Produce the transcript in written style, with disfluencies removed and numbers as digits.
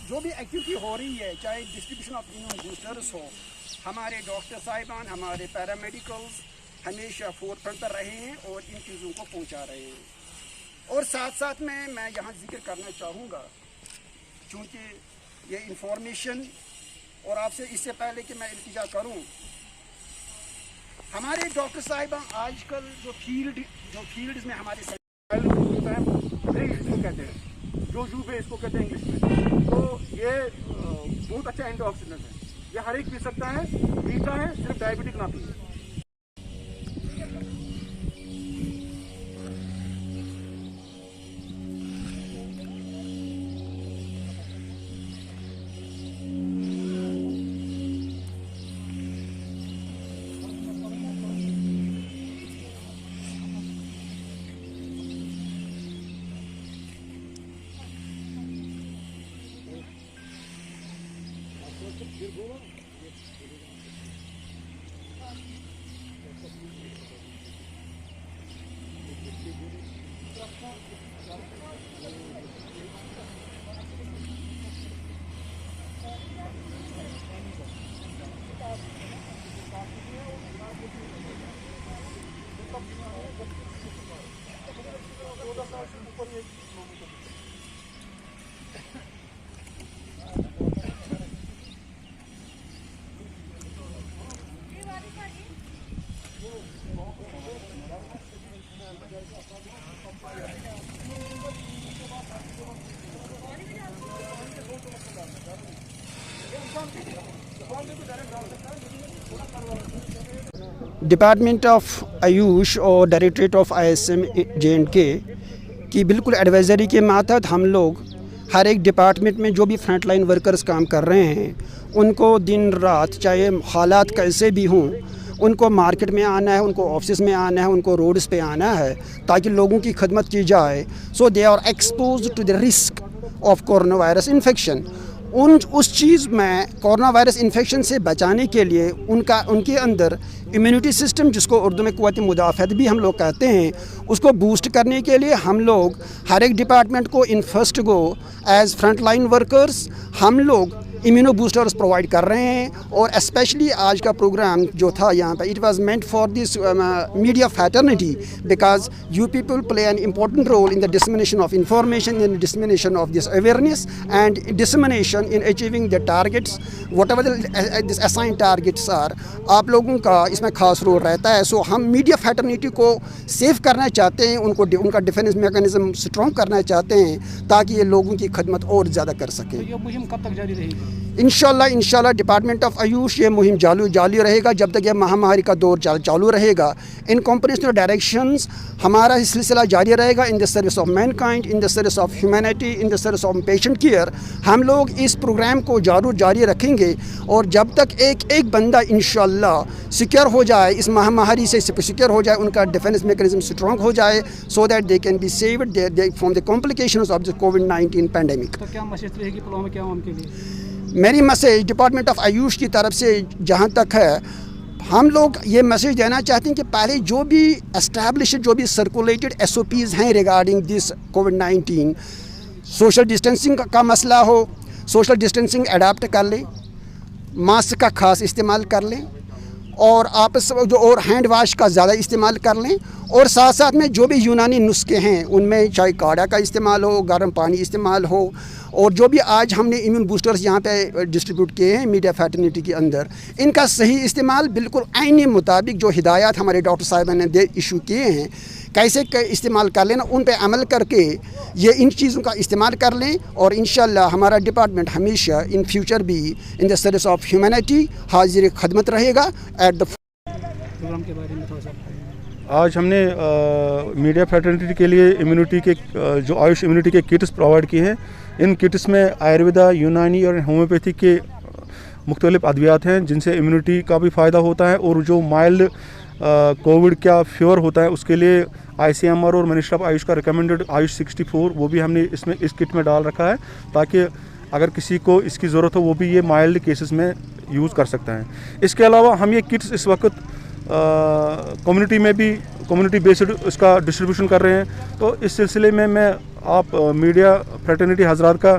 جو بھی ایکٹیویٹی ہو رہی ہے, چاہے ڈسٹریبیوشن آف امیون بوسٹرس ہو, ہمارے ڈاکٹر صاحبان, ہمارے پیرامیڈیکلز ہمیشہ فور فرنٹ پر رہے ہیں اور ان چیزوں کو پہنچا رہے ہیں. اور ساتھ ساتھ میں یہاں ذکر کرنا چاہوں گا, چونکہ یہ انفارمیشن, اور آپ سے اس سے پہلے کہ میں التجا کروں, ہمارے ڈاکٹر صاحبان آج کل جو فیلڈز میں ہمارے کہتے ہیں, جو اس کو کہتے ہیں انگلش میں, تو یہ بہت اچھا اینٹی آکسیڈنٹ ہے. یہ ہر ایک پی سکتا ہے, میٹھا ہے, صرف ڈائبٹک نہ پیے. ڈپارٹمنٹ آف آیوش اور ڈائریکٹریٹ آف ISM J&K کی بالکل ایڈوائزری کے ماتحت ہم لوگ ہر ایک ڈپارٹمنٹ میں جو بھی فرنٹ لائن ورکرز کام کر رہے ہیں ان کو دن رات چاہے حالات کیسے بھی ہوں ان کو مارکیٹ میں آنا ہے, ان کو آفسز میں آنا ہے, ان کو روڈز پہ آنا ہے تاکہ لوگوں کی خدمت کی جائے. So they are exposed to the risk of corona virus infection. اس چیز میں کورونا وائرس انفیکشن سے بچانے کے لیے ان کے اندر امیونٹی سسٹم, جس کو اردو میں قوت مدافعت بھی ہم لوگ کہتے ہیں, اس کو بوسٹ کرنے کے لیے ہم لوگ ہر ایک ڈپارٹمنٹ کو in first go as front line workers ہم لوگ امیونو بوسٹرز پرووائڈ کر رہے ہیں. اور اسپیشلی آج کا پروگرام جو تھا یہاں پہ, it was meant for this media fraternity because you people play an important role in the dissemination of information, in dissemination of this awareness and dissemination in achieving the targets whatever this assign targets are. آپ لوگوں کا اس میں خاص role رہتا ہے. سو ہم media fraternity کو save کرنا چاہتے ہیں, ان کا ڈیفینس میکانزم اسٹرانگ کرنا چاہتے ہیں تاکہ یہ لوگوں کی خدمت اور زیادہ کر سکیں. یہ مہم کب تک جاری رہے گی؟ انشاءاللہ ڈپارٹمنٹ آف آیوش یہ مہم جاری رہے گا جب تک یہ مہاماری کا دور چالو رہے گا. ان کمپریشنل ڈائریکشنز ہمارا سلسلہ جاری رہے گا in the service of mankind, in the service of humanity, in the service of patient care. ہم لوگ اس پروگرام کو جاری رکھیں گے اور جب تک ایک بندہ انشاءاللہ سیکیور ہو جائے, اس مہاماری سے سیکیور ہو جائے, ان کا ڈیفینس میکانزم اسٹرانگ ہو جائے, so that they can be saved from the complications of the کووڈ-19 پینڈیمک. تو کیا میسج رہے گی پلوامہ کے عوام کے لیے؟ میری میسیج ڈپارٹمنٹ آف آیوش کی طرف سے جہاں تک ہے, ہم لوگ یہ میسیج دینا چاہتے ہیں کہ پہلے جو بھی اسٹیبلشڈ جو بھی سرکولیٹڈ SOPs ہیں regarding this COVID-19, social distancing کا مسئلہ ہو, سوشل ڈسٹینسنگ اڈاپٹ کر لیں, ماسک کا خاص استعمال کر لیں, اور اور ہینڈ واش کا زیادہ استعمال کر لیں, اور ساتھ ساتھ میں جو بھی یونانی نسخے ہیں ان میں چاہے کاڑھا کا استعمال ہو, گرم پانی استعمال ہو, اور جو بھی آج ہم نے امیون بوسٹرز یہاں پہ ڈسٹریبیوٹ کیے ہیں میڈیا فیٹرنیٹی کے اندر, ان کا صحیح استعمال بالکل عینی مطابق جو ہدایات ہمارے ڈاکٹر صاحبان نے ایشو کیے ہیں کیسے استعمال کر لینا, ان پہ عمل کر کے یہ ان چیزوں کا استعمال کر لیں. اور انشاءاللہ ہمارا ڈپارٹمنٹ ہمیشہ ان فیوچر بھی ان دا سروس آف ہیومینٹی حاضر خدمت رہے گا. ایٹ دا پروگرام کے بارے میں تھوڑا سا آج ہم نے میڈیا فیٹرنیٹی کے لیے امیونٹی کے جو آیوش امیونٹی کے کٹس پرووائڈ کیے ہیں. ان کٹس میں آیورویدا, یونانی اور ہومیوپیتھی کے مختلف ادویات ہیں جن سے امیونٹی کا بھی فائدہ ہوتا ہے. اور جو مائلڈ کووڈ کا فیور ہوتا ہے اس کے لیے ICMR اور منسٹری آف آیوش کا ریکمینڈڈ آیوش 64 وہ بھی ہم نے اس کٹ میں ڈال رکھا ہے تاکہ اگر کسی کو اس کی ضرورت ہو وہ بھی یہ مائلڈ کیسز میں یوز کر سکتا ہے. اس کے علاوہ ہم یہ کٹس اس وقت کمیونٹی میں بھی کمیونٹی بیسڈ اس کا ڈسٹریبیوشن کر رہے ہیں. تو اس سلسلے میں آپ میڈیا فریٹرنیٹی حضرات کا